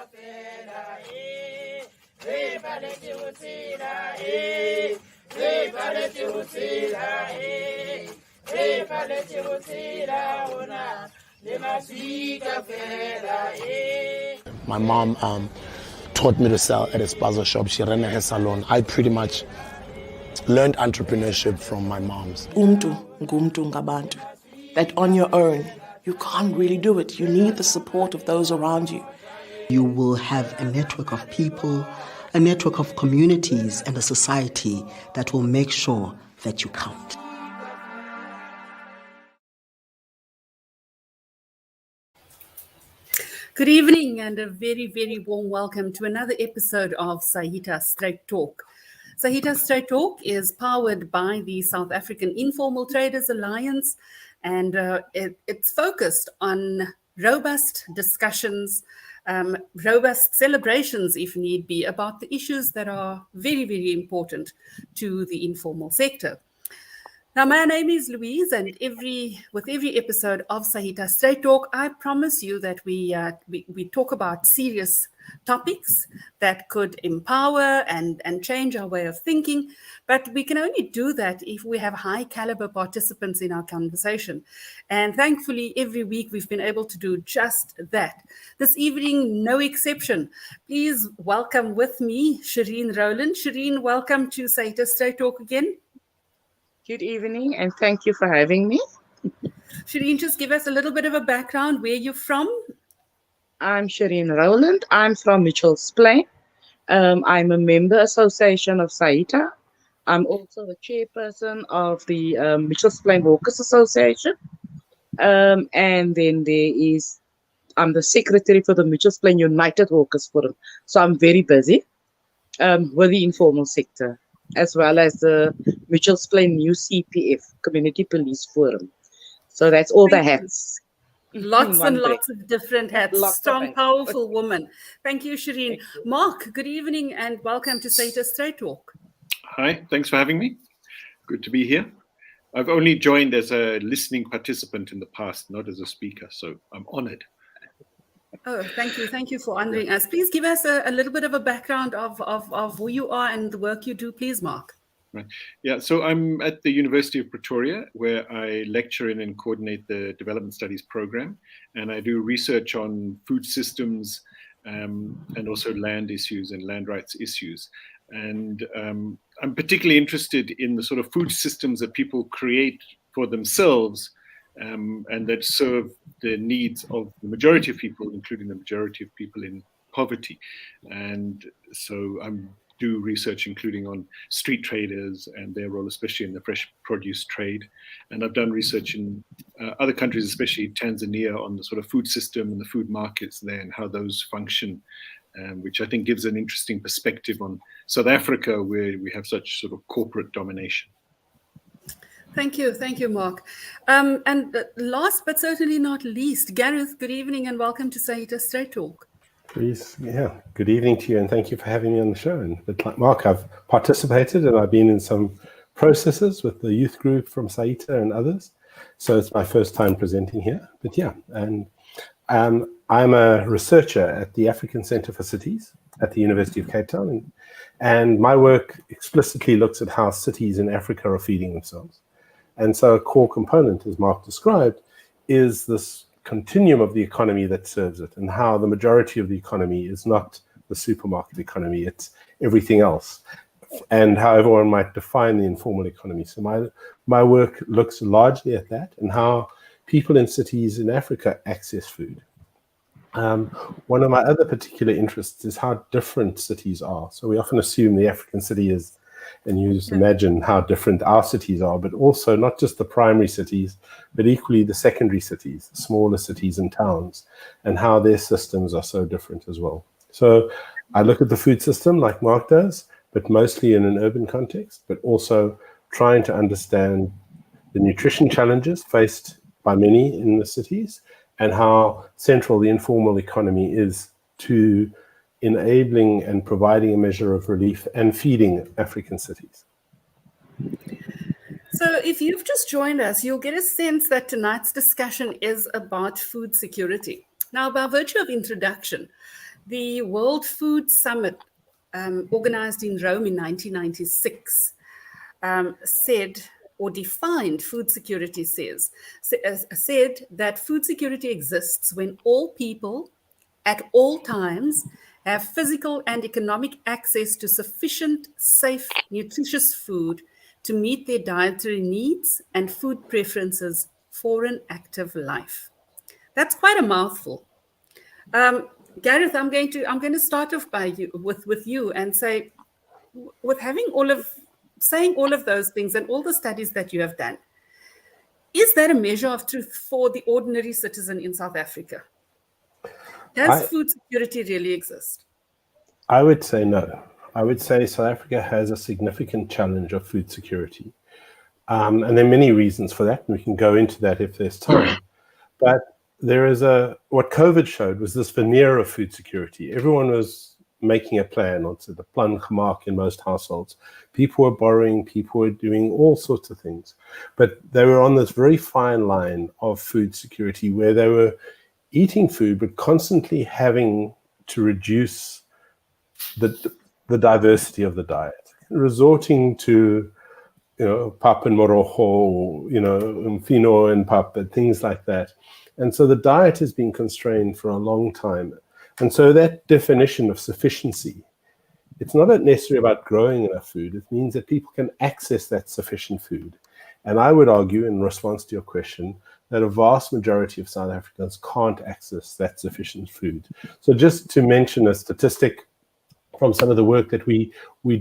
My mom taught me to sell at a spaza shop. She ran a hair salon. I pretty much learned entrepreneurship from my moms. Umntu ngumntu ngabantu. That on your own, you can't really do it. You need the support of those around you. You will have a network of people, a network of communities, and a society that will make sure that you count. Good evening and a very, very warm welcome to another episode of SAITA StraightTalk. SAITA StraightTalk is powered by the South African Informal Traders Alliance, and it's focused on robust discussions, robust celebrations, if need be, about the issues that are very, very important to the informal sector. Now, my name is Louise, and with every episode of SAITA StraightTalk, I promise you that we talk about serious topics that could empower and change our way of thinking. But we can only do that if we have high caliber participants in our conversation. And thankfully, every week we've been able to do just that. This evening, no exception. Please welcome with me Shireen Rowland. Shireen, welcome to SAITA StraightTalk again. Good evening, and thank you for having me. Shireen, just give us a little bit of a background, where you're from. I'm Shireen Rowland. I'm from Mitchell's Plain. I'm a member association of SAITA. I'm also the chairperson of the Mitchell's Plain Workers Association. And then I'm the secretary for the Mitchell's Plain United Workers Forum. So I'm very busy with the informal sector, as well as the Mitchell's Plain New CPF, Community Police Forum. So that's all the hats. Lots and lots of different hats. Strong, powerful woman. Thank you, Shireen. Thank you. Mark, good evening and welcome to SAITA StraightTalk. Hi, thanks for having me. Good to be here. I've only joined as a listening participant in the past, not as a speaker, so I'm honored. Oh, thank you. Thank you for honoring us. Please give us a little bit of a background of who you are and the work you do, please, Mark. Right. Yeah, so I'm at the University of Pretoria, where I lecture in and coordinate the Development Studies program, and I do research on food systems and also land issues and land rights issues. And I'm particularly interested in the sort of food systems that people create for themselves and that serve the needs of the majority of people, including the majority of people in poverty. And so I do research including on street traders and their role, especially in the fresh produce trade. And I've done research in other countries, especially Tanzania, on the sort of food system and the food markets there and how those function, which I think gives an interesting perspective on South Africa, where we have such sort of corporate domination. Thank you, Mark. And last but certainly not least, Gareth, good evening and welcome to SAITA StraightTalk. Please, yeah, good evening to you and thank you for having me on the show. And like Mark, I've participated and I've been in some processes with the youth group from SAITA and others. So it's my first time presenting here. But yeah, and I'm a researcher at the African Centre for Cities at the University of Cape Town. And my work explicitly looks at how cities in Africa are feeding themselves. And so a core component, as Mark described, is this continuum of the economy that serves it, and how the majority of the economy is not the supermarket economy, it's everything else. And however one might define the informal economy. So my work looks largely at that and how people in cities in Africa access food. One of my other particular interests is how different cities are. So we often assume the African city is, and you just imagine how different our cities are, but also not just the primary cities, but equally the secondary cities, smaller cities and towns, and how their systems are so different as well. So I look at the food system like Mark does, but mostly in an urban context, but also trying to understand the nutrition challenges faced by many in the cities and how central the informal economy is to enabling and providing a measure of relief and feeding African cities. So if you've just joined us, you'll get a sense that tonight's discussion is about food security. Now, by virtue of introduction, the World Food Summit, organized in Rome in 1996, said or defined food security said that food security exists when all people at all times have physical and economic access to sufficient, safe, nutritious food to meet their dietary needs and food preferences for an active life. That's quite a mouthful. Gareth, I'm going to start off by you with you and say, with saying all of those things and all the studies that you have done, is that a measure of truth for the ordinary citizen in South Africa? Does food security really exist? I would say no. I would say South Africa has a significant challenge of food security. And there are many reasons for that, and we can go into that if there's time. But there is what COVID showed was this veneer of food security. Everyone was making a plan onto the plan gemaak in most households. People were borrowing, people were doing all sorts of things. But they were on this very fine line of food security where they were eating food, but constantly having to reduce the diversity of the diet, resorting to, pap and morojo, mfino and pap, and things like that. And so the diet has been constrained for a long time. And so that definition of sufficiency, it's not necessarily about growing enough food. It means that people can access that sufficient food. And I would argue, in response to your question, that a vast majority of South Africans can't access that sufficient food. So just to mention a statistic from some of the work that we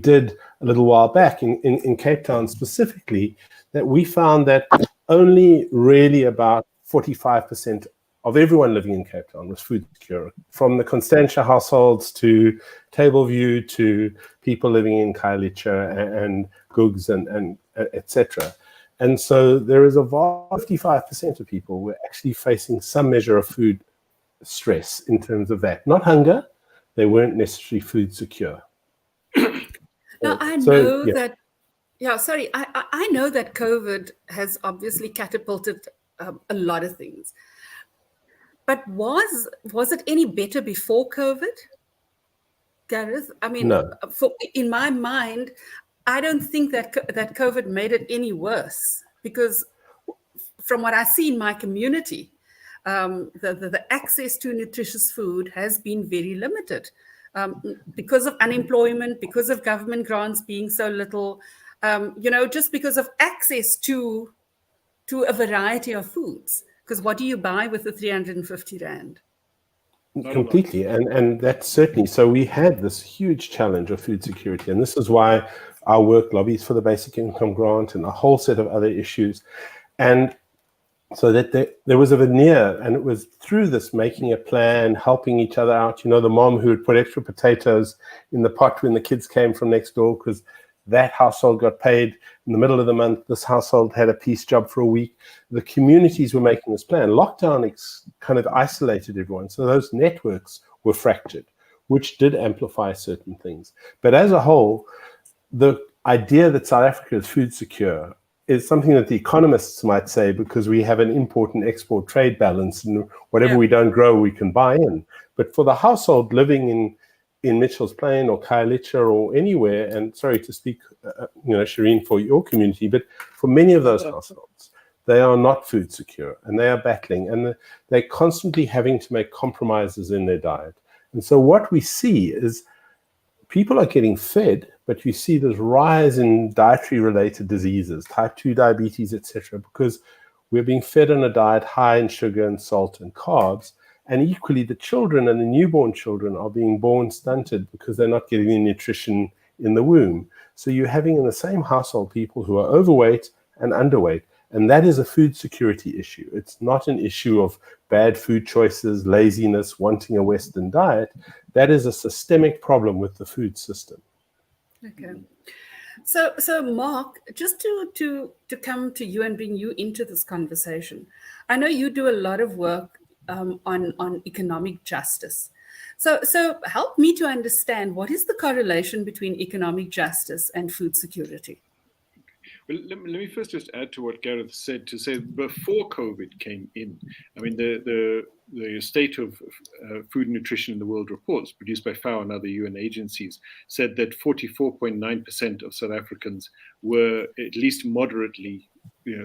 did a little while back in Cape Town specifically, that we found that only really about 45% of everyone living in Cape Town was food secure, from the Constantia households to Tableview to people living in Khayelitsha and Gugs and etc. And so there is a vast 55% of people who are actually facing some measure of food stress in terms of that. Not hunger, they weren't necessarily food secure. Now, I know that COVID has obviously catapulted a lot of things. But was it any better before COVID, Gareth? I mean, no. In my mind, I don't think that COVID made it any worse, because from what I see in my community, the access to nutritious food has been very limited because of unemployment, because of government grants being so little, just because of access to a variety of foods. Because what do you buy with the 350 Rand? Completely. And that's certainly, so we had this huge challenge of food security. And this is why our work lobbies for the basic income grant and a whole set of other issues. And so that there was a veneer, and it was through this making a plan, helping each other out. The mom who would put extra potatoes in the pot when the kids came from next door because that household got paid in the middle of the month. This household had a piece job for a week. The communities were making this plan. Lockdown kind of isolated everyone. So those networks were fractured, which did amplify certain things. But as a whole, the idea that South Africa is food secure is something that the economists might say, because we have an import and export trade balance, and whatever we don't grow, we can buy in. But for the household living in Mitchell's Plain or Khayelitsha or anywhere, and sorry to speak, Shireen, for your community, but for many of those households, they are not food secure, and they are battling, and they're constantly having to make compromises in their diet. And so what we see is people are getting fed, but you see this rise in dietary-related diseases, type 2 diabetes, etc., because we're being fed on a diet high in sugar and salt and carbs. And equally, the children and the newborn children are being born stunted because they're not getting the nutrition in the womb. So you're having in the same household people who are overweight and underweight. And that is a food security issue. It's not an issue of bad food choices, laziness, wanting a Western diet. That is a systemic problem with the food system. Okay. So Mark, just to come to you and bring you into this conversation, I know you do a lot of work on economic justice. So help me to understand, what is the correlation between economic justice and food security? Well, let me first just add to what Gareth said, to say before COVID came in, I mean, the the state of food and nutrition in the world reports produced by FAO and other UN agencies said that 44.9% of South Africans were at least moderately,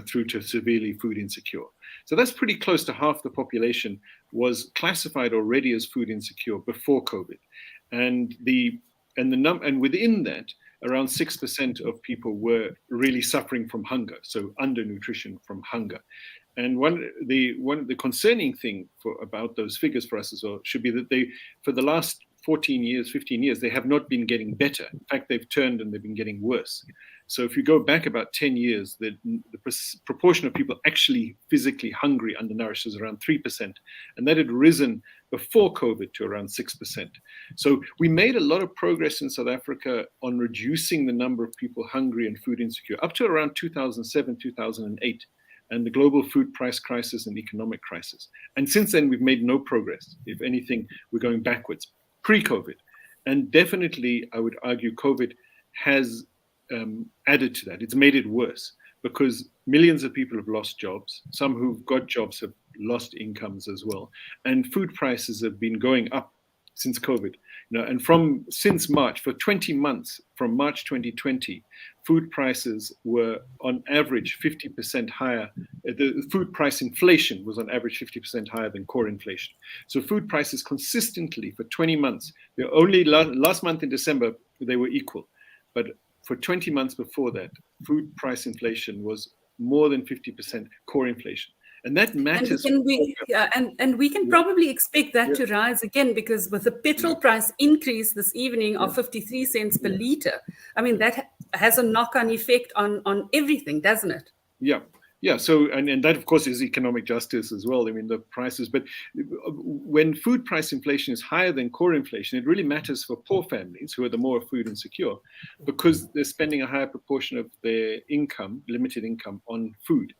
through to severely food insecure. So that's pretty close to half the population was classified already as food insecure before COVID, and within that, around 6% of people were really suffering from hunger, so undernutrition from hunger. And one of the concerning thing about those figures for us as well should be that for the last 14 years, 15 years, they have not been getting better. In fact, they've turned and they've been getting worse. So if you go back about 10 years, the proportion of people actually physically hungry, undernourished is around 3%. And that had risen before COVID to around 6%. So we made a lot of progress in South Africa on reducing the number of people hungry and food insecure up to around 2007, 2008. And the global food price crisis and economic crisis. And since then, we've made no progress. If anything, we're going backwards, pre-COVID. And definitely, I would argue COVID has added to that. It's made it worse because millions of people have lost jobs. Some who've got jobs have lost incomes as well. And food prices have been going up since COVID. And since March, for 20 months, from March 2020, food prices were on average 50% higher. The food price inflation was on average 50% higher than core inflation. So food prices consistently for 20 months, only last month in December, they were equal. But for 20 months before that, food price inflation was more than 50% core inflation. And that matters. And we can probably expect that to rise again, because with the petrol price increase this evening of 53 cents per litre, I mean, that has a knock-on effect on everything, doesn't it? Yeah. So, and that, of course, is economic justice as well. I mean, the prices. But when food price inflation is higher than core inflation, it really matters for poor families who are the more food insecure, because they're spending a higher proportion of their income, limited income, on food.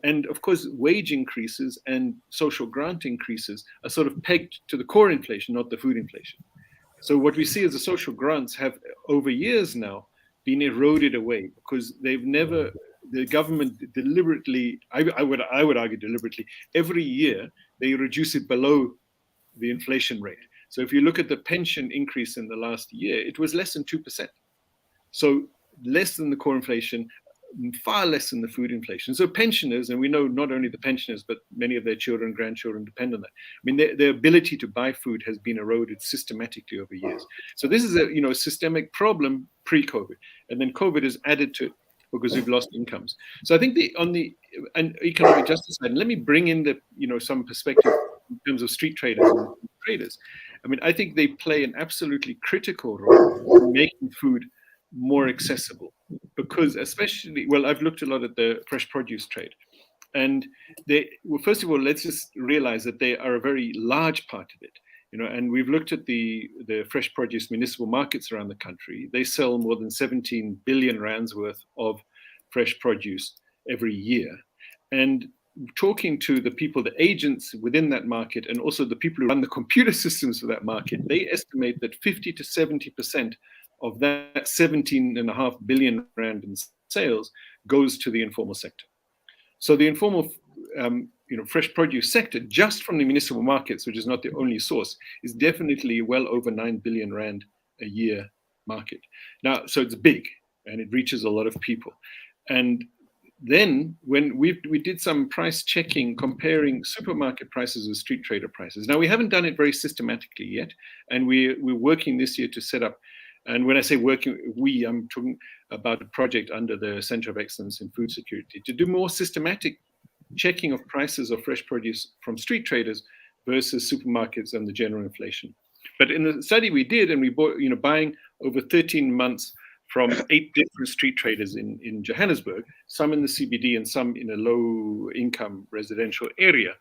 And, of course, wage increases and social grant increases are sort of pegged to the core inflation, not the food inflation. So what we see is the social grants have, over years now, been eroded away because the government deliberately, I would argue deliberately, every year they reduce it below the inflation rate. So if you look at the pension increase in the last year, it was less than 2%. So less than the core inflation, far less than the food inflation. So pensioners, and we know not only the pensioners, but many of their children, grandchildren depend on that. I mean, their ability to buy food has been eroded systematically over years. So this is a systemic problem pre-COVID, and then COVID has added to it, because we've lost incomes. So I think on the economic justice side, and let me bring in some perspective in terms of street traders and traders. I mean, I think they play an absolutely critical role in making food more accessible, because I've looked a lot at the fresh produce trade, and first of all, let's just realize that they are a very large part of it. And we've looked at the fresh produce municipal markets around the country. They sell more than 17 billion rands worth of fresh produce every year. And talking to the people, the agents within that market, and also the people who run the computer systems for that market, they estimate that 50 to 70% of that 17.5 billion rand in sales goes to the informal sector. So the informal fresh produce sector, just from the municipal markets, which is not the only source, is definitely well over 9 billion rand a year market. Now, so it's big and it reaches a lot of people. And then when we did some price checking, comparing supermarket prices with street trader prices. Now, we haven't done it very systematically yet, and we're working this year to set up. And when I say working, I'm talking about a project under the Center of Excellence in Food Security to do more systematic checking of prices of fresh produce from street traders versus supermarkets and the general inflation. But in the study we did, and we bought, buying over 13 months from 8 different street traders in Johannesburg, some in the CBD and some in a low-income residential area,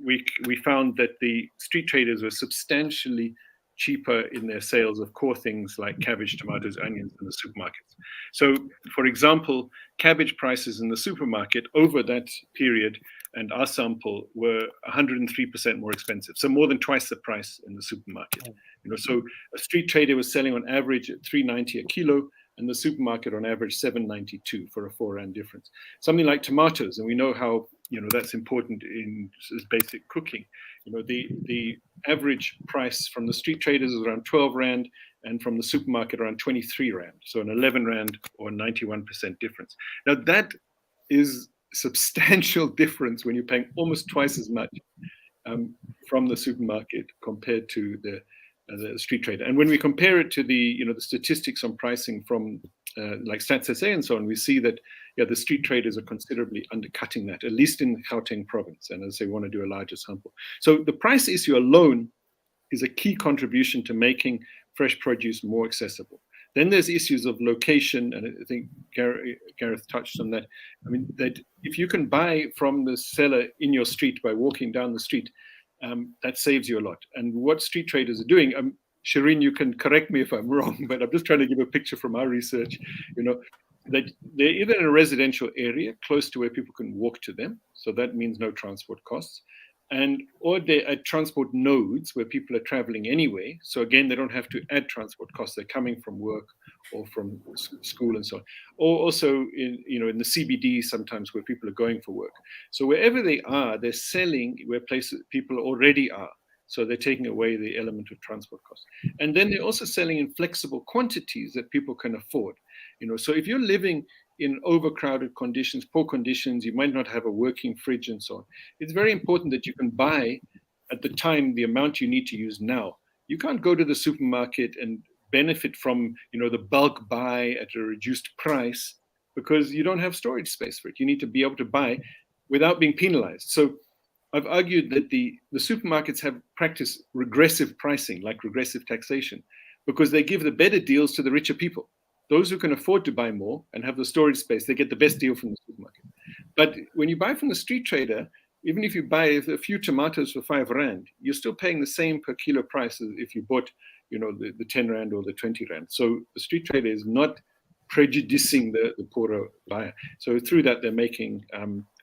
we found that the street traders were substantially cheaper in their sales of core things like cabbage, tomatoes, onions in the supermarkets. So, for example, cabbage prices in the supermarket over that period and our sample were 103% more expensive. So more than twice the price in the supermarket. So a street trader was selling on average at 3.90 a kilo, and the supermarket on average 7.92 for a 4 rand difference. Something like tomatoes, and we know how that's important in basic cooking. The average price from the street traders is around 12 Rand, and from the supermarket around 23 Rand. So an 11 Rand or 91% difference. Now that is substantial difference when you're paying almost twice as much from the supermarket compared to the street trader. And when we compare it to the statistics on pricing from like Stats SA and so on, we see that the street traders are considerably undercutting that, at least in the Gauteng province. And as they want to do a larger sample. So the price issue alone is a key contribution to making fresh produce more accessible. Then there's issues of location, and I think Gareth touched on that. I mean, that if you can buy from the seller in your street by walking down the street, that saves you a lot. And what street traders are doing, Shireen, you can correct me if I'm wrong, but I'm just trying to give a picture from our research, that they're either in a residential area close to where people can walk to them, so that means no transport costs, or they're at transport nodes where people are traveling anyway, so again, they don't have to add transport costs. They're coming from work or from school and so on, or also in the CBD sometimes where people are going for work. So wherever they are, they're selling where places people already are. So they're taking away the element of transport costs. And then they're also selling in flexible quantities that people can afford. So if you're living in overcrowded conditions, poor conditions, you might not have a working fridge and so on. It's very important that you can buy at the time the amount you need to use now. You can't go to the supermarket and benefit from the bulk buy at a reduced price because you don't have storage space for it. You need to be able to buy without being penalized. So I've argued that the supermarkets have practiced regressive pricing, like regressive taxation, because they give the better deals to the richer people. Those who can afford to buy more and have the storage space, they get the best deal from the supermarket. But when you buy from the street trader, even if you buy a few tomatoes for 5 Rand, you're still paying the same per kilo price as if you bought, the 10 Rand or the 20 Rand. So the street trader is not prejudicing the poorer buyer. So through that, they're making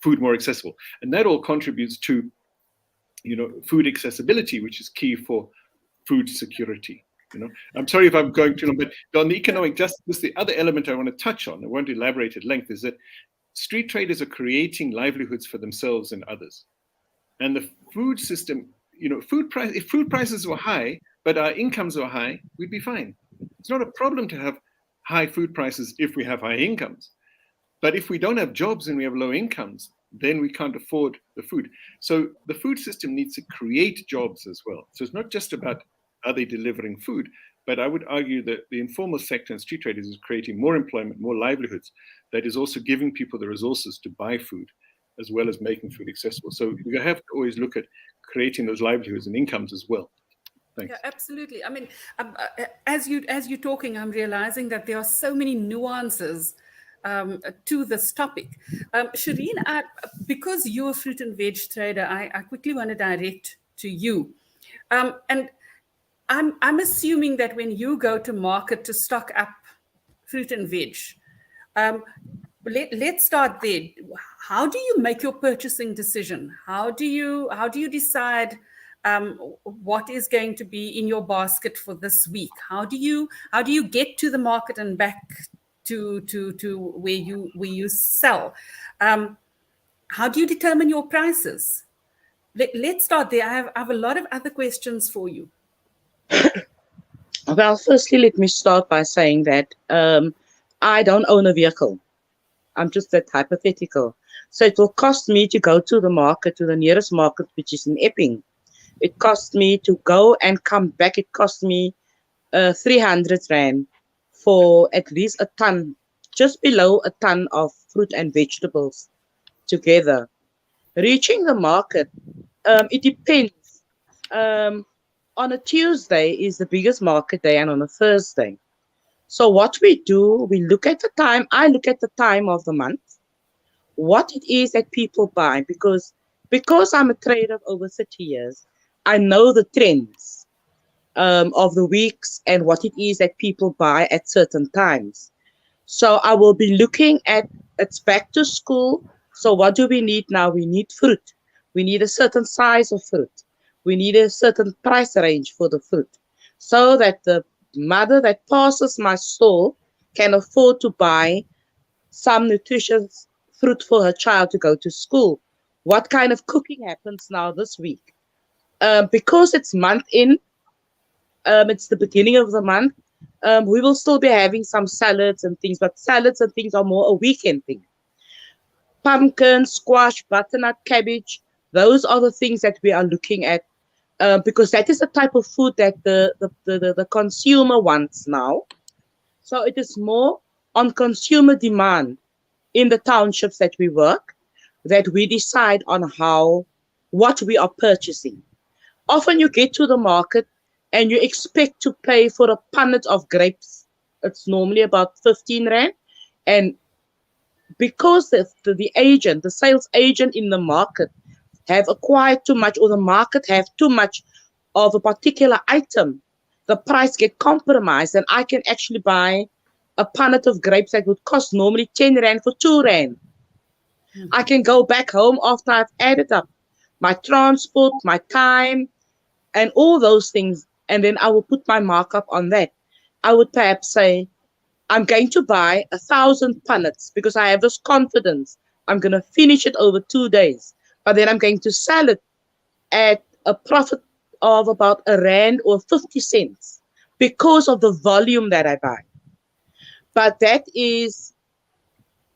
food more accessible. And that all contributes to, food accessibility, which is key for food security. I'm sorry if I'm going too long, but on the economic justice, the other element I want to touch on, I won't elaborate at length, is that street traders are creating livelihoods for themselves and others. And the food system, if food prices were high, but our incomes were high, we'd be fine. It's not a problem to have high food prices if we have high incomes. But if we don't have jobs and we have low incomes, then we can't afford the food. So the food system needs to create jobs as well. So it's not just about are they delivering food, but I would argue that the informal sector and street traders is creating more employment, more livelihoods, that is also giving people the resources to buy food, as well as making food accessible. So we have to always look at creating those livelihoods and incomes as well. Thanks. Yeah, absolutely. I mean, as you're talking, I'm realizing that there are so many nuances to this topic. Shireen, because you're a fruit and veg trader, I quickly want to direct to you. And I'm assuming that when you go to market to stock up fruit and veg, let's start there. How do you make your purchasing decision? How do you decide what is going to be in your basket for this week? How do you get to the market and back to where you sell? How do you determine your prices? Let's start there. I have a lot of other questions for you. Well, firstly, let me start by saying that I don't own a vehicle. I'm just that hypothetical. So it will cost me to go to the market, to the nearest market, which is in Epping. It cost me to go and come back. It cost me 300 Rand for at least a ton, just below a ton of fruit and vegetables together. Reaching the market, it depends. On a Tuesday is the biggest market day, and on a Thursday. So what we do, we look at the time. I look at the time of the month, what it is that people buy, because I'm a trader of over 30 years, I know the trends of the weeks and what it is that people buy at certain times. So I will be looking at, it's back to school. So what do we need now? We need fruit. We need a certain size of fruit. We need a certain price range for the fruit so that the mother that passes my store can afford to buy some nutritious fruit for her child to go to school. what kind of cooking happens now this week. Because it's month in, it's the beginning of the month, we will still be having some salads and things, but salads and things are more a weekend thing. Pumpkin, squash, butternut, cabbage, those are the things that we are looking at, because that is the type of food that the consumer wants now. So it is more on consumer demand in the townships that we work, that we decide on what we are purchasing. Often you get to the market and you expect to pay for a punnet of grapes. It's normally about 15 Rand. And because the agent, the sales agent in the market have acquired too much, or the market have too much of a particular item, the price get compromised, and I can actually buy a punnet of grapes that would cost normally 10 Rand for 2 Rand. I can go back home after I've added up my transport, my time, and all those things, and then I will put my markup on that. I would perhaps say, I'm going to buy 1,000 punnets because I have this confidence. I'm going to finish it over 2 days, but then I'm going to sell it at a profit of about a Rand or 50 cents because of the volume that I buy. But that is,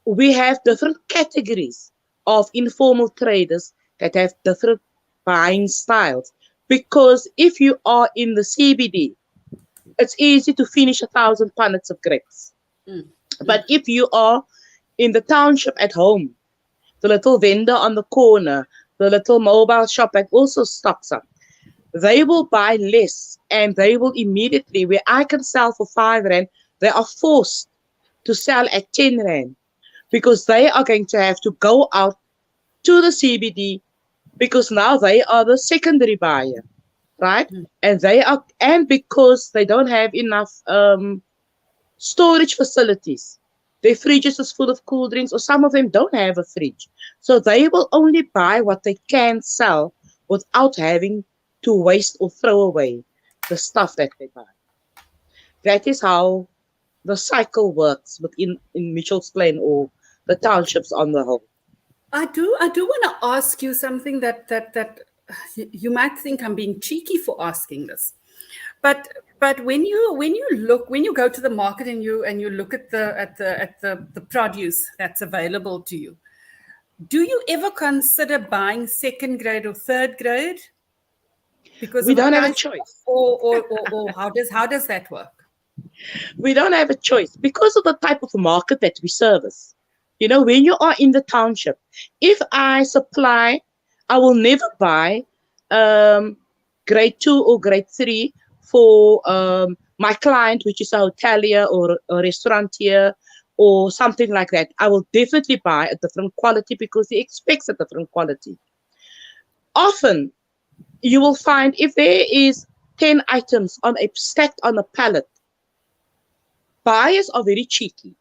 we have different categories of informal traders that have different buying styles. Because if you are in the CBD, it's easy to finish 1,000 punnets of grapes. But if you are in the township at home, the little vendor on the corner, the little mobile shop that also stocks up, they will buy less, and they will immediately, where I can sell for 5 Rand, they are forced to sell at 10 Rand, because they are going to have to go out to the CBD, because now they are the secondary buyer, right? And because they don't have enough storage facilities. Their fridges is full of cool drinks, or some of them don't have a fridge. So they will only buy what they can sell without having to waste or throw away the stuff that they buy. That is how the cycle works within in Mitchell's Plain or the townships on the whole. I do want to ask you something that you might think I'm being cheeky for asking this, but when you go to the market and you look at the produce that's available to you, do you ever consider buying second grade or third grade? Because we don't have a choice. Or how does that work? We don't have a choice because of the type of market that we service. You know, when you are in the township, if I supply, I will never buy grade 2 or grade 3 for my client, which is a hotelier or a restaurateur or something like that. I will definitely buy a different quality because he expects a different quality. Often, you will find if there is 10 items stacked on a pallet, buyers are very cheeky.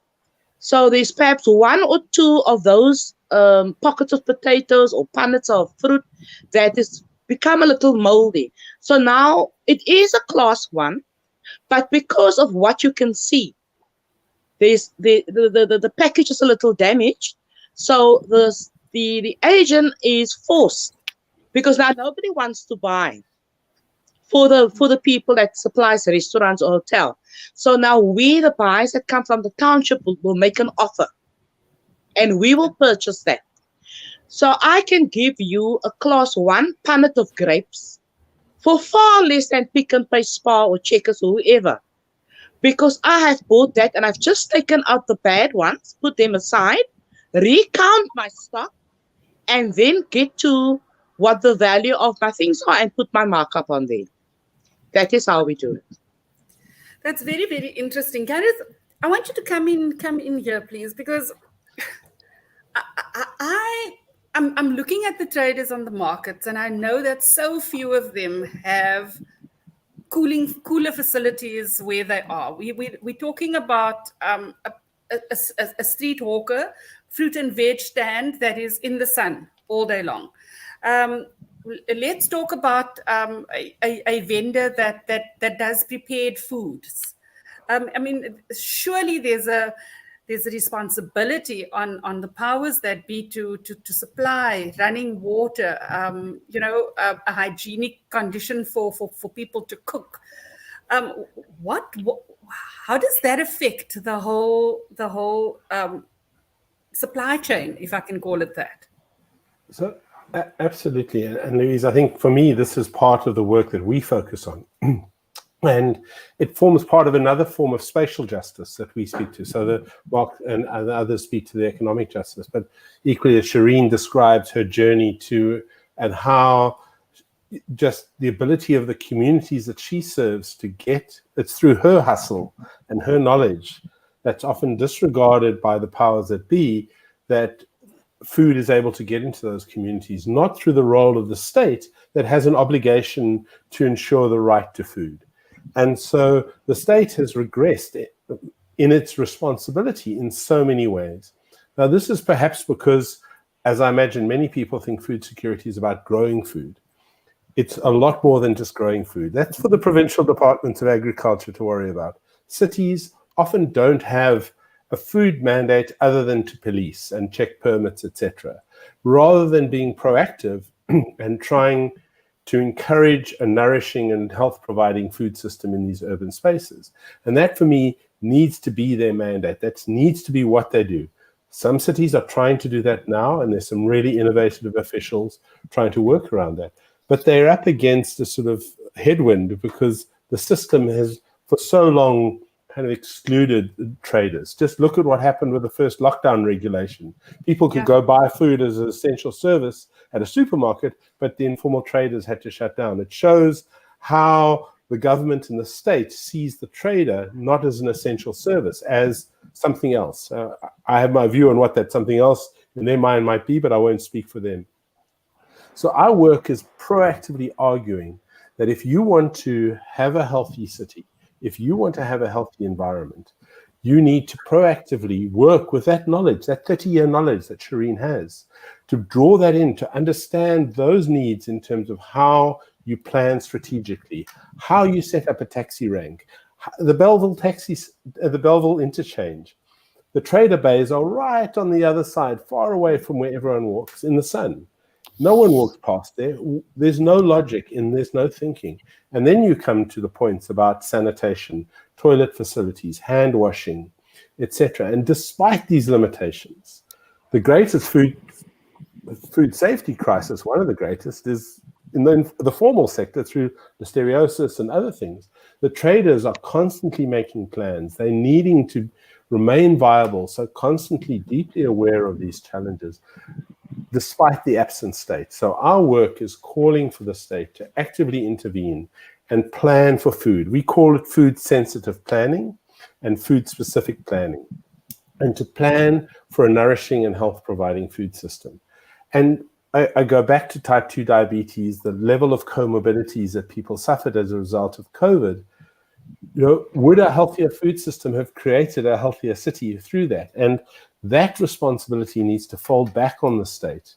So there's perhaps 1 or 2 of those pockets of potatoes or punnets of fruit that has become a little moldy. So now it is a class 1, but because of what you can see, there's the package is a little damaged. So the agent is forced, because now nobody wants to buy for the people that supplies restaurants or hotel. So now we, the buyers that come from the township, will make an offer, and we will purchase that. So I can give you a class 1 punnet of grapes for far less than Pick n Pay, Spar or Checkers or whoever, because I have bought that and I've just taken out the bad ones, put them aside, recount my stock, and then get to what the value of my things are and put my markup on there. That is how we do it. That's very, very interesting. Gareth, I want you to come in here, please, because I'm looking at the traders on the markets, and I know that so few of them have cooler facilities where they are. We're talking about a street hawker, fruit and veg stand that is in the sun all day long. Let's talk about a vendor that does prepared foods. I mean, surely there's there's a responsibility on the powers that be to supply running water, a hygienic condition for people to cook. How does that affect the whole supply chain, if I can call it that? So absolutely, and Louise, I think for me this is part of the work that we focus on. And it forms part of another form of spatial justice that we speak to. So the Mark and others speak to the economic justice, but equally as Shireen describes her journey to, and how just the ability of the communities that she serves to get, it's through her hustle and her knowledge that's often disregarded by the powers that be, that food is able to get into those communities, not through the role of the state that has an obligation to ensure the right to food. And so the state has regressed in its responsibility in so many ways. Now, this is perhaps because, as I imagine, many people think food security is about growing food. It's a lot more than just growing food. That's for the provincial departments of agriculture to worry about. Cities often don't have a food mandate other than to police and check permits, etc., rather than being proactive and trying to encourage a nourishing and health-providing food system in these urban spaces. And that, for me, needs to be their mandate. That needs to be what they do. Some cities are trying to do that now, and there's some really innovative officials trying to work around that. But they're up against a sort of headwind because the system has, for so long, kind of excluded traders. Just look at what happened with the first lockdown regulation. People could go buy food as an essential service at a supermarket, but the informal traders had to shut down. It shows how the government and the state sees the trader not as an essential service, as something else. I have my view on what that something else in their mind might be, but I won't speak for them. So our work is proactively arguing that if you want to have a healthy city, if you want to have a healthy environment, you need to proactively work with that knowledge, that 30-year knowledge that Shireen has, to draw that in, to understand those needs in terms of how you plan strategically, how you set up a taxi rank, the Belleville interchange. The trader bays are right on the other side, far away from where everyone walks, in the sun. No one walks past there. There's no logic there's no thinking. And then you come to the points about sanitation, toilet facilities, hand washing, etc. And despite these limitations, the greatest food safety crisis, one of the greatest, is in the formal sector through listeriosis and other things. The traders are constantly making plans. They're needing to remain viable, so constantly deeply aware of these challenges, despite the absent state. So our work is calling for the state to actively intervene and plan for food. We call it food-sensitive planning and food-specific planning, and to plan for a nourishing and health-providing food system. And I go back to type 2 diabetes, the level of comorbidities that people suffered as a result of COVID. Would a healthier food system have created a healthier city through that? And that responsibility needs to fall back on the state.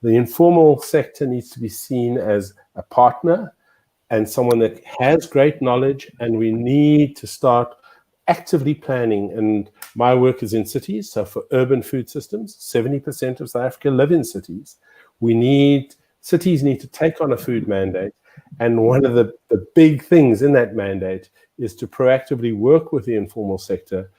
The informal sector needs to be seen as a partner and someone that has great knowledge, and we need to start actively planning. And my work is in cities, so for urban food systems, 70% of South Africa live in cities. Cities need to take on a food mandate, and one of the big things in that mandate is to proactively work with the informal sector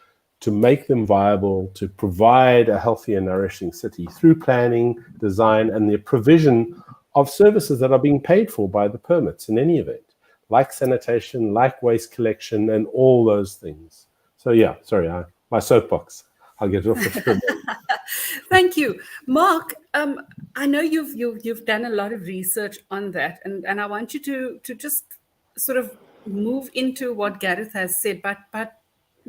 to make them viable, to provide a healthy and nourishing city through planning, design, and the provision of services that are being paid for by the permits in any event, like sanitation, like waste collection, and all those things. So yeah, sorry, my soapbox. I'll get off the Thank you. Mark, I know you've done a lot of research on that, and I want you to just sort of move into what Gareth has said, but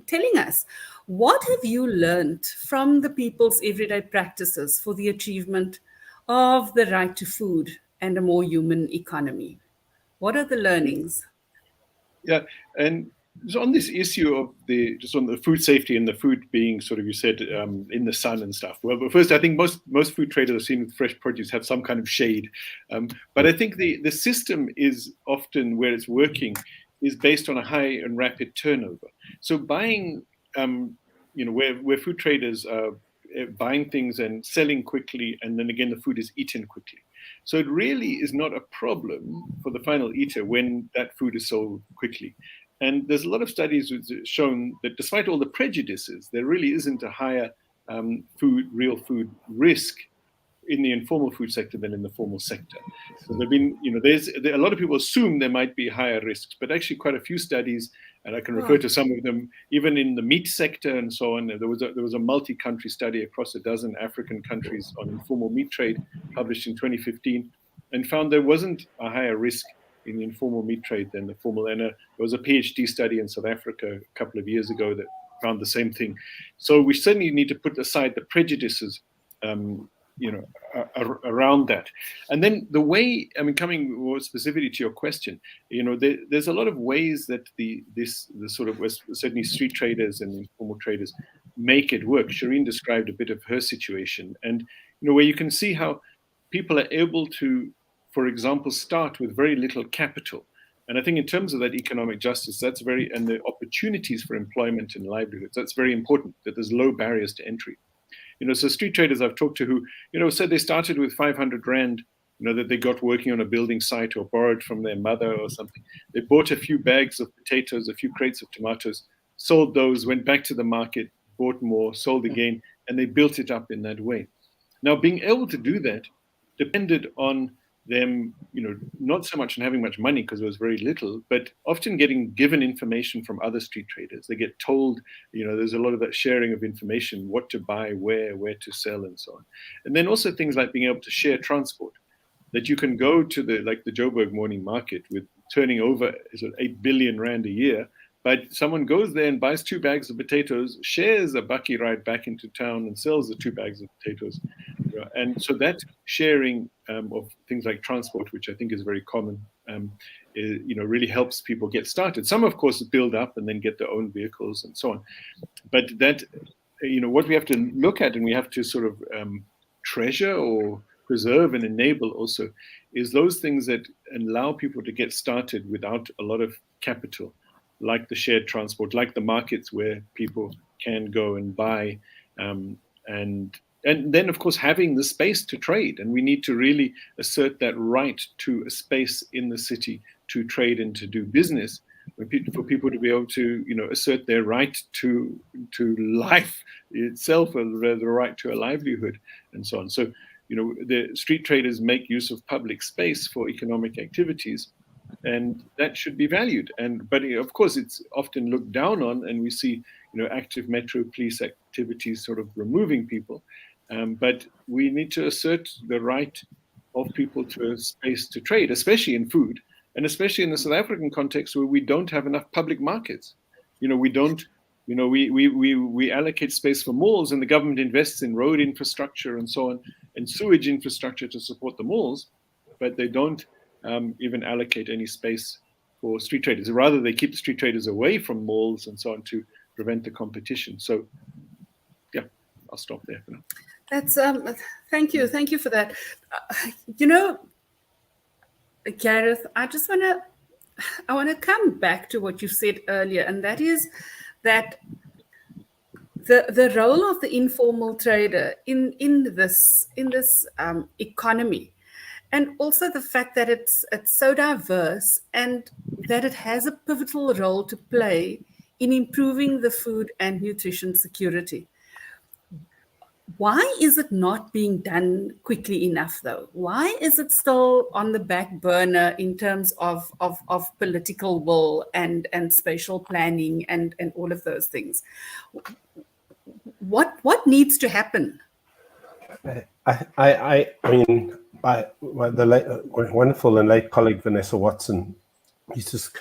telling us, what have you learned from the people's everyday practices for the achievement of the right to food and a more human economy? What are the learnings? Yeah, and so on this issue of just on the food safety and the food being sort of, you said, in the sun and stuff. Well, but first, I think most food traders I've seen with fresh produce have some kind of shade. But I think the system is often, where it's working, is based on a high and rapid turnover. So buying where food traders are buying things and selling quickly, and then again the food is eaten quickly. So it really is not a problem for the final eater when that food is sold quickly. And there's a lot of studies which have shown that despite all the prejudices, there really isn't a higher real food risk in the informal food sector than in the formal sector. So there've been, a lot of people assume there might be higher risks, but actually quite a few studies, and I can refer to some of them, even in the meat sector and so on. There was a multi-country study across a dozen African countries on informal meat trade published in 2015, and found there wasn't a higher risk in the informal meat trade than the formal. And there was a PhD study in South Africa a couple of years ago that found the same thing. So we certainly need to put aside the prejudices around that. And then the way, coming more specifically to your question, there's a lot of ways that the sort of certainly street traders and informal traders make it work. Shireen described a bit of her situation, and where you can see how people are able to, for example, start with very little capital. And I think in terms of that economic justice, and the opportunities for employment and livelihoods, that's very important, that there's low barriers to entry. So street traders I've talked to who, said they started with 500 Rand, that they got working on a building site or borrowed from their mother or something. They bought a few bags of potatoes, a few crates of tomatoes, sold those, went back to the market, bought more, sold again, and they built it up in that way. Now, being able to do that depended on them, not so much on having much money because there was very little, but often given information from other street traders. They get told, there's a lot of that sharing of information, what to buy, where to sell, and so on. And then also things like being able to share transport, that you can go to the Joburg morning market with turning over 8 billion Rand a year, but someone goes there and buys 2 bags of potatoes, shares a bakkie ride back into town and sells the 2 bags of potatoes. And so that sharing of things like transport, which I think is very common, really helps people get started. Some, of course, build up and then get their own vehicles and so on. But that, what we have to look at and we have to sort of treasure or preserve and enable also is those things that allow people to get started without a lot of capital, like the shared transport, like the markets where people can go and buy, and then, of course, having the space to trade. And we need to really assert that right to a space in the city to trade and to do business, for people to be able to, assert their right to life itself, or the right to a livelihood, and so on. So, the street traders make use of public space for economic activities, and that should be valued. But of course, it's often looked down on, and we see, active metro police activities sort of removing people. But we need to assert the right of people to a space to trade, especially in food, and especially in the South African context where we don't have enough public markets. We don't, we allocate space for malls, and the government invests in road infrastructure and so on, and sewage infrastructure to support the malls, but they don't even allocate any space for street traders. Rather, they keep the street traders away from malls and so on to prevent the competition. So, yeah, I'll stop there for now. That's thank you for that. Gareth, I want to come back to what you said earlier, and that is that the role of the informal trader in this economy, and also the fact that it's so diverse and that it has a pivotal role to play in improving the food and nutrition security. Why is it not being done quickly enough, though? Why is it still on the back burner in terms of political will and spatial planning and all of those things? What needs to happen? I mean, the wonderful and late colleague Vanessa Watson, he just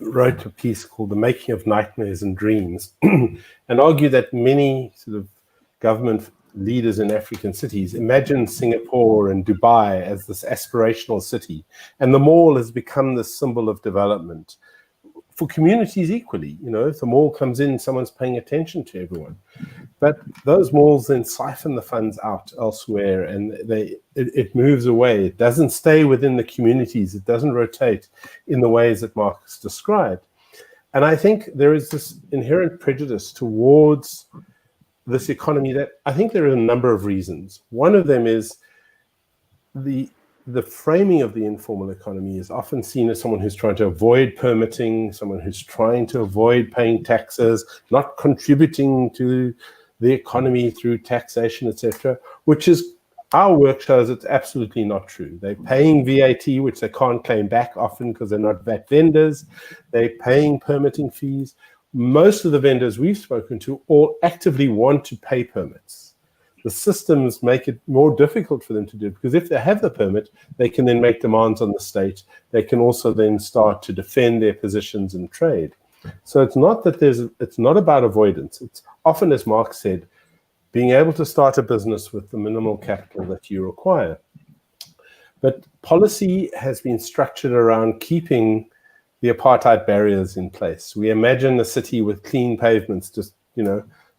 wrote a piece called "The Making of Nightmares and Dreams," and argued that many sort of government leaders in African cities imagine Singapore and Dubai as this aspirational city, and the mall has become the symbol of development for communities equally. If the mall comes in, someone's paying attention to everyone. But those malls then siphon the funds out elsewhere, and it moves away. It doesn't stay within the communities. It doesn't rotate in the ways that Marcus described. And I think there is this inherent prejudice towards this economy that I think there are a number of reasons. One of them is the framing of the informal economy is often seen as someone who's trying to avoid permitting, someone who's trying to avoid paying taxes, not contributing to the economy through taxation, etc., which is, our work shows it's absolutely not true. They're paying VAT, which they can't claim back often because they're not VAT vendors. They're paying permitting fees. Most of the vendors we've spoken to all actively want to pay permits. The systems make it more difficult for them to do, because if they have the permit, they can then make demands on the state. They can also then start to defend their positions in trade. So it's not that it's not about avoidance. It's often, as Mark said, being able to start a business with the minimal capital that you require. But policy has been structured around keeping the apartheid barriers in place. We imagine a city with clean pavements, just,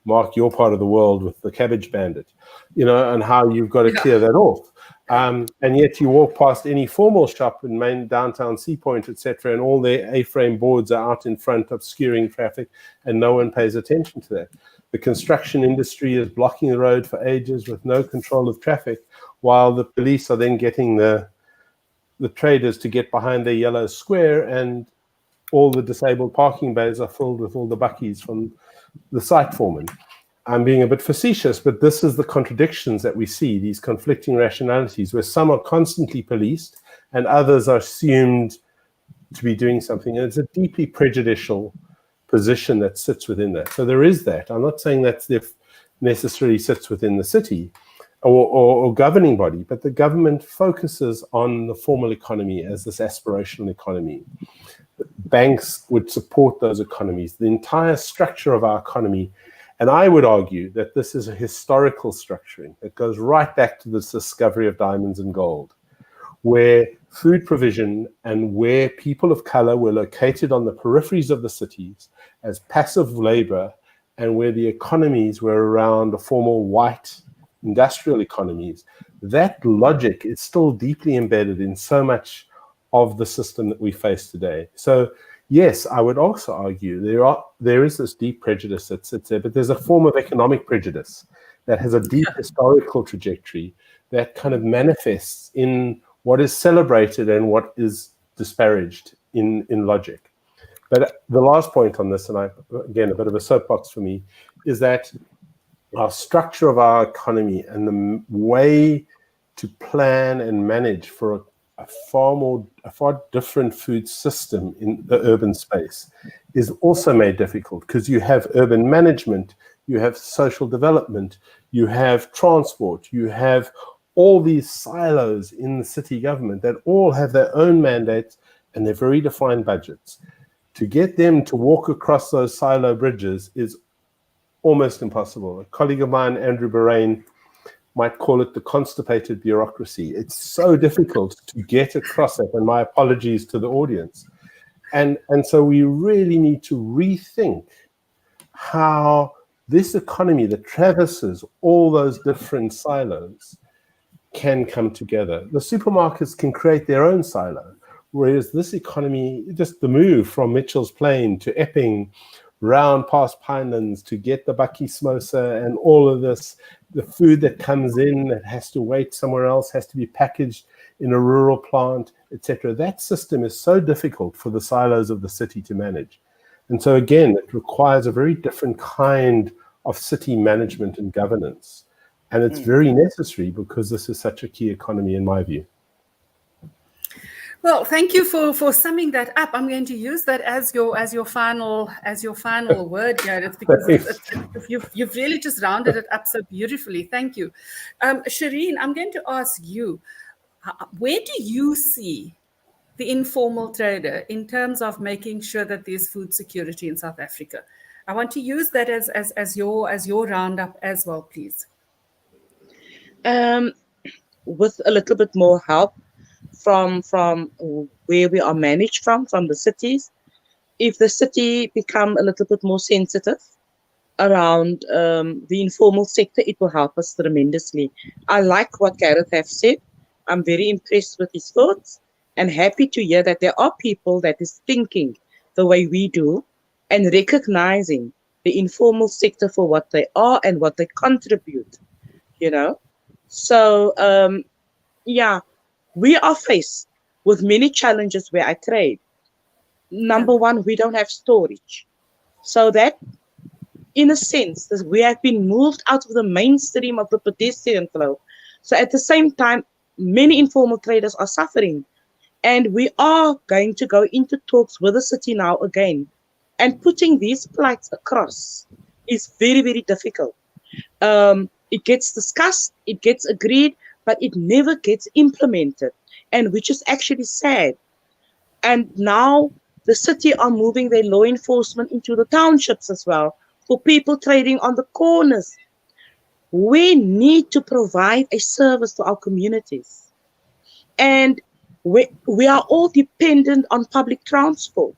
Mark, your part of the world with the cabbage bandit, and how you've got to clear that off. And yet you walk past any formal shop in main downtown Sea Point, etc., and all their A-frame boards are out in front obscuring traffic, and no one pays attention to that. The construction industry is blocking the road for ages with no control of traffic, while the police are then getting the traders to get behind their yellow square, and all the disabled parking bays are filled with all the buckies from the site foreman. I'm being a bit facetious, but this is the contradictions that we see, these conflicting rationalities, where some are constantly policed and others are assumed to be doing something. And it's a deeply prejudicial position that sits within that. So there is that. I'm not saying that necessarily sits within the city or governing body, but the government focuses on the formal economy as this aspirational economy. Banks would support those economies, the entire structure of our economy. And I would argue that this is a historical structuring that goes right back to the discovery of diamonds and gold, where food provision and where people of color were located on the peripheries of the cities as passive labor, and where the economies were around the formal white industrial economies. That logic is still deeply embedded in so much of the system that we face today. So yes, I would also argue there is this deep prejudice that sits there, but there's a form of economic prejudice that has a deep historical trajectory that kind of manifests in what is celebrated and what is disparaged in logic. But the last point on this, and again, a bit of a soapbox for me, is that our structure of our economy and the way to plan and manage for a far different food system in the urban space is also made difficult, because you have urban management, you have social development, you have transport, you have all these silos in the city government that all have their own mandates and their very defined budgets. To get them to walk across those silo bridges is almost impossible. A colleague of mine, Andrew Bahrain, might call it the constipated bureaucracy. It's so difficult to get across it, and my apologies to the audience. And so we really need to rethink how this economy that traverses all those different silos can come together. The supermarkets can create their own silo, whereas this economy, just the move from Mitchell's Plain to Epping, round past Pinelands to get the Bucky Smosa and all of this, the food that comes in that has to wait somewhere else, has to be packaged in a rural plant, etc. That system is so difficult for the silos of the city to manage. And so again, it requires a very different kind of city management and governance. And it's very necessary because this is such a key economy in my view. Well, thank you for summing that up. I'm going to use that as your final word, Jared, because you've really just rounded it up so beautifully. Thank you. Shireen, I'm going to ask you, where do you see the informal trader in terms of making sure that there's food security in South Africa? I want to use that as your roundup as well, please. With a little bit more help from where we are managed from the cities, if the city become a little bit more sensitive around the informal sector, it will help us tremendously. I like what Gareth has said. I'm very impressed with his thoughts and happy to hear that there are people that is thinking the way we do and recognizing the informal sector for what they are and what they contribute, you know. So, yeah, we are faced with many challenges where I trade. Number one, we don't have storage. So that, in a sense, that we have been moved out of the mainstream of the pedestrian flow. So at the same time, many informal traders are suffering. And we are going to go into talks with the city now again. And putting these plights across is very, very difficult. It gets discussed, it gets agreed, but it never gets implemented, and which is actually sad. And now the city are moving their law enforcement into the townships as well for people trading on the corners. We need to provide a service to our communities. And we are all dependent on public transport.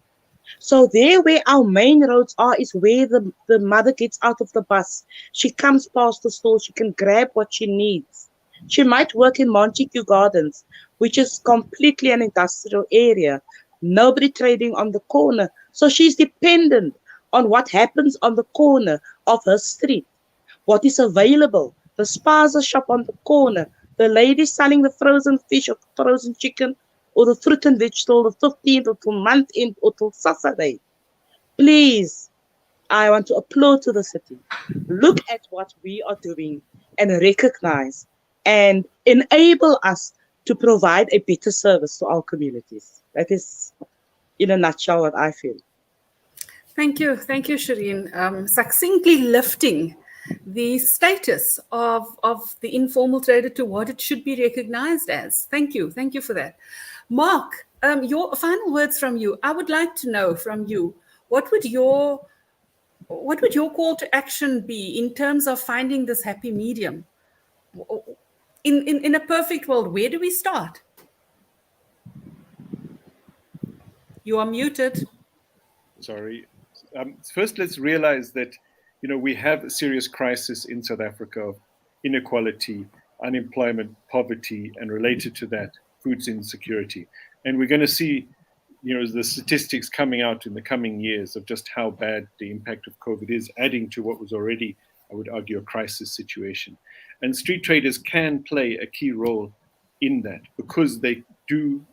So there where our main roads are is where the mother gets out of the bus. She comes past the store, she can grab what she needs. She might work in Montague Gardens, which is completely an industrial area. Nobody trading on the corner. So she's dependent on what happens on the corner of her street. What is available. The spaza shop on the corner. The lady selling the frozen fish or frozen chicken or the fruit and vegetable the 15th or till month end or till Saturday. Please, I want to applaud to the city. Look at what we are doing and recognize and enable us to provide a better service to our communities. That is, in a nutshell, what I feel. Thank you, Shireen. Succinctly lifting the status of the informal trader to what it should be recognized as. Thank you for that. Mark, your final words from you. I would like to know from you, what would your call to action be in terms of finding this happy medium? In a perfect world, where do we start? You are muted. Sorry. First, let's realize that, we have a serious crisis in South Africa of inequality, unemployment, poverty, and related to that, food insecurity. And we're going to see, the statistics coming out in the coming years of just how bad the impact of COVID is, adding to what was already, I would argue, a crisis situation. And street traders can play a key role in that because they do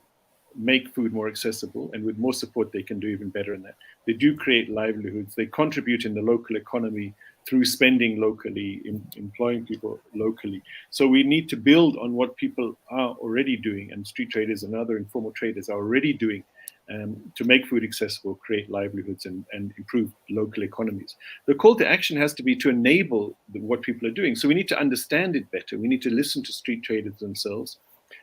make food more accessible, and with more support they can do even better in that. They do create livelihoods, they contribute in the local economy through spending locally, employing people locally. So we need to build on what people are already doing, and street traders and other informal traders are already doing to make food accessible, create livelihoods, and improve local economies. The call to action has to be to enable what people are doing. So we need to understand it better. We need to listen to street traders themselves.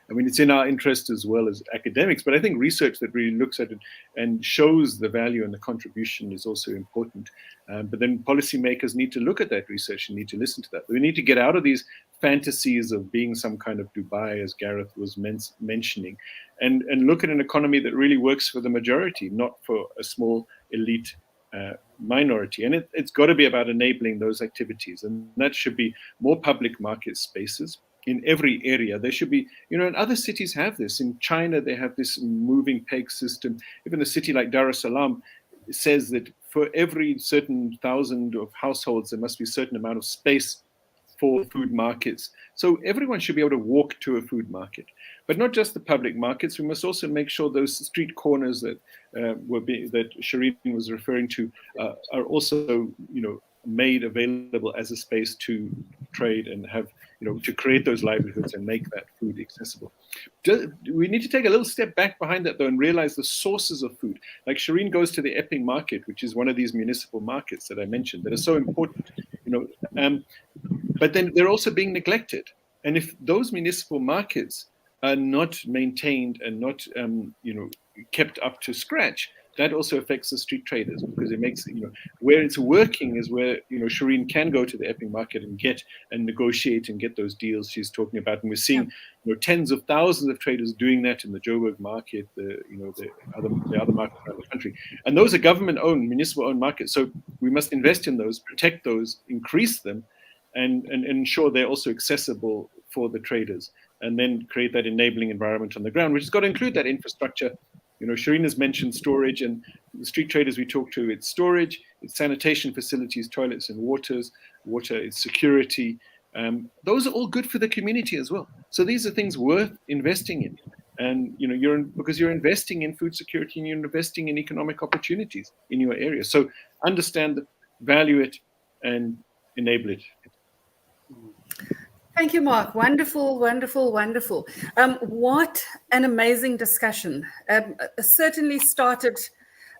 I mean, it's in our interest as well as academics, but I think research that really looks at it and shows the value and the contribution is also important. But then policymakers need to look at that research and need to listen to that. We need to get out of these fantasies of being some kind of Dubai, as Gareth was mentioning, and look at an economy that really works for the majority, not for a small elite minority. And it's got to be about enabling those activities. And that should be more public market spaces in every area. There should be, and other cities have this. In China, they have this moving peg system. Even a city like Dar es Salaam says that for every certain 1,000 of households, there must be a certain amount of space for food markets. So everyone should be able to walk to a food market. But not just the public markets. We must also make sure those street corners that that Shireen was referring to are also, made available as a space to trade and have, to create those livelihoods and make that food accessible. We need to take a little step back behind that, though, and realize the sources of food. Like Shireen goes to the Epping market, which is one of these municipal markets that I mentioned that are so important, but then they're also being neglected. And if those municipal markets are not maintained and not, kept up to scratch, that also affects the street traders, because it makes, where it's working is where, Shireen can go to the Epping market and get and negotiate and get those deals she's talking about. And we're seeing, tens of thousands of traders doing that in the Joburg market, the other markets around the country. And those are government-owned, municipal-owned markets. So we must invest in those, protect those, increase them, and ensure they're also accessible for the traders, and then create that enabling environment on the ground, which has got to include that infrastructure Shireen has mentioned storage, and the street traders we talk to, it's storage, it's sanitation facilities, toilets and water, it's security. Those are all good for the community as well. So these are things worth investing in. And because you're investing in food security and you're investing in economic opportunities in your area. So understand it, value it, and enable it. Thank you, Mark. Wonderful, wonderful, wonderful. What an amazing discussion. Certainly started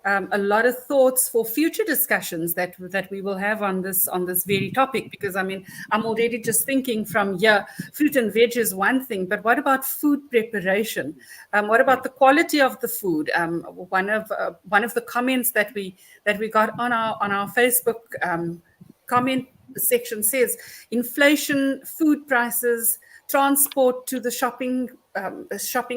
a lot of thoughts for future discussions that we will have on this very topic, because I'm already just thinking from here, fruit and veg is one thing, but what about food preparation? What about the quality of the food? One of the comments that we got on our Facebook comment section says inflation, food prices, transport to the shopping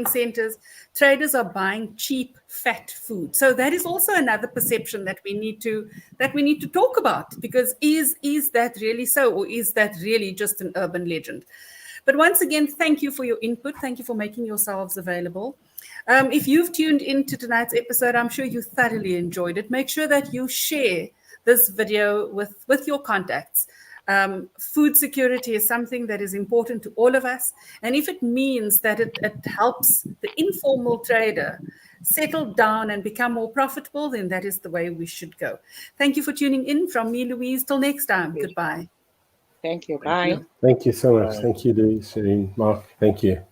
centers, traders are buying cheap fat food. So that is also another perception that we need to talk about, because is that really so, or is that really just an urban legend? But once again, thank you for your input. Thank you for making yourselves available. If you've tuned into tonight's episode, I'm sure you thoroughly enjoyed it. Make sure that you share this video with your contacts. Food security is something that is important to all of us. And if it means that it helps the informal trader settle down and become more profitable, then that is the way we should go. Thank you for tuning in. From me, Louise, till next time. Goodbye. Thank you. Bye. Thank you so much. Thank you, Louise, Shireen, Mark. Thank you.